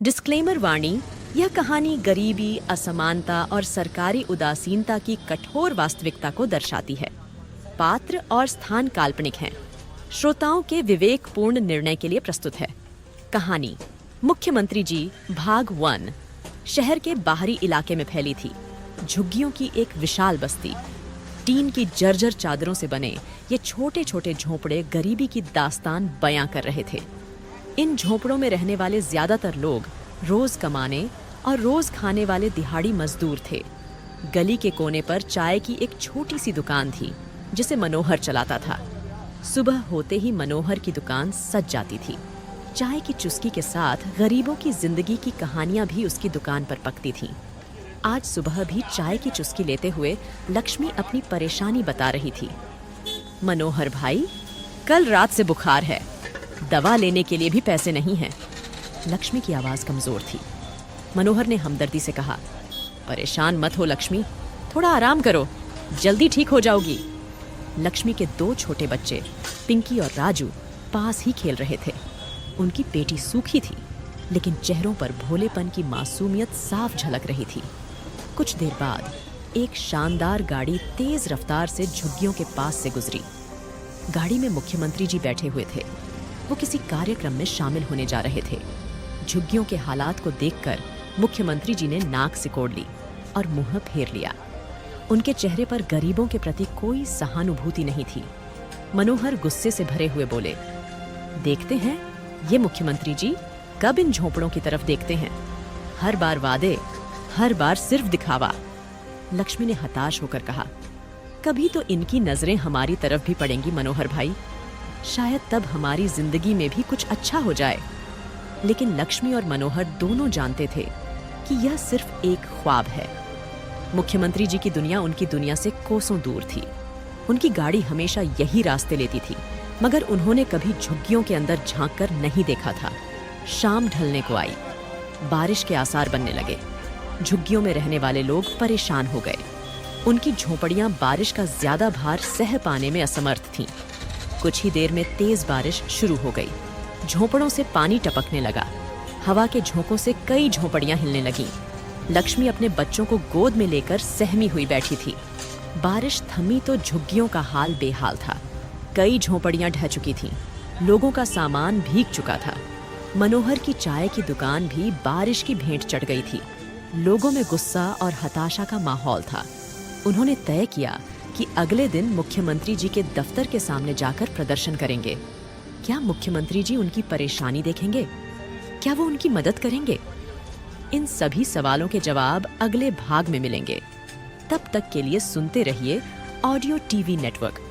Disclaimer वाणी। यह कहानी गरीबी, असमानता और सरकारी उदासीनता की कठोर वास्तविकता को दर्शाती है। पात्र और स्थान काल्पनिक हैं। श्रोताओं के विवेकपूर्ण निर्णय के लिए प्रस्तुत है। कहानी मुख्यमंत्री जी भाग 1। शहर के बाहरी इलाके में फैली थी झुग्गियों की एक विशाल बस्ती। टीन की जर्जर चादरों से बने ये छोटे छोटे झोंपड़े गरीबी की दास्तान बयां कर रहे थे। इन झोंपड़ों में रहने वाले ज्यादातर लोग रोज कमाने और रोज खाने वाले दिहाड़ी मजदूर थे। गली के कोने पर चाय की एक छोटी सी दुकान थी जिसे मनोहर चलाता था। सुबह होते ही मनोहर की दुकान सज जाती थी। चाय की चुस्की के साथ गरीबों की जिंदगी की कहानियां भी उसकी दुकान पर पकती थीं। आज सुबह भी चाय की चुस्की लेते हुए लक्ष्मी अपनी परेशानी बता रही थी। मनोहर भाई, कल रात से बुखार है, दवा लेने के लिए भी पैसे नहीं हैं। लक्ष्मी की आवाज कमजोर थी। मनोहर ने हमदर्दी से कहा, परेशान मत हो लक्ष्मी, थोड़ा आराम करो, जल्दी ठीक हो जाओगी। लक्ष्मी के 2 छोटे बच्चे पिंकी और राजू पास ही खेल रहे थे। उनकी पेटी सूखी थी, लेकिन चेहरों पर भोलेपन की मासूमियत साफ झलक रही थी। कुछ देर बाद एक शानदार गाड़ी तेज रफ्तार से झुग्गियों के पास से गुजरी। गाड़ी में मुख्यमंत्री जी बैठे हुए थे। वो किसी कार्यक्रम में शामिल होने जा रहे थे। झुग्गियों के हालात को देखकर मुख्यमंत्री जी ने नाक सिकोड़ ली और मुंह फेर लिया। उनके चेहरे पर गरीबों के प्रति कोई सहानुभूति नहीं थी। मनोहर गुस्से से भरे हुए बोले, देखते हैं ये मुख्यमंत्री जी कब इन झोंपड़ों की तरफ देखते हैं। हर बार वादे, हर बार सिर्फ दिखावा। लक्ष्मी ने हताश होकर कहा, कभी तो इनकी नजरें हमारी तरफ भी पड़ेंगी मनोहर भाई, शायद तब हमारी जिंदगी में भी कुछ अच्छा हो जाए। लेकिन लक्ष्मी और मनोहर दोनों जानते थे कि यह सिर्फ एक ख्वाब है। मुख्यमंत्री जी की दुनिया उनकी दुनिया से कोसों दूर थी। उनकी गाड़ी हमेशा यही रास्ते लेती थी, मगर उन्होंने कभी झुग्गियों के अंदर झांक कर नहीं देखा था। शाम ढलने को आई, बारिश के आसार बनने लगे। झुग्गियों में रहने वाले लोग परेशान हो गए। उनकी झोंपड़ियां बारिश का ज्यादा भार सह पाने में असमर्थ थीं। कुछ ही देर में तेज बारिश शुरू हो गई। झोंपड़ों से पानी टपकने लगा। हवा के झोंकों से कई झोंपड़ियां हिलने लगीं। लक्ष्मी अपने बच्चों को गोद में लेकर सहमी हुई बैठी थी। बारिश थमी तो झुग्गियों का हाल बेहाल था। कई झोंपड़ियां ढह चुकी थीं। लोगों का सामान भीग चुका था। मनोहर की चाय की दुकान भी बारिश की भेंट चढ़ गई थी। लोगों में गुस्सा और हताशा का माहौल था। उन्होंने तय किया कि अगले दिन मुख्यमंत्री जी के दफ्तर के सामने जाकर प्रदर्शन करेंगे। क्या मुख्यमंत्री जी उनकी परेशानी देखेंगे? क्या वो उनकी मदद करेंगे? इन सभी सवालों के जवाब अगले भाग में मिलेंगे। तब तक के लिए सुनते रहिए ऑडियो टीवी नेटवर्क।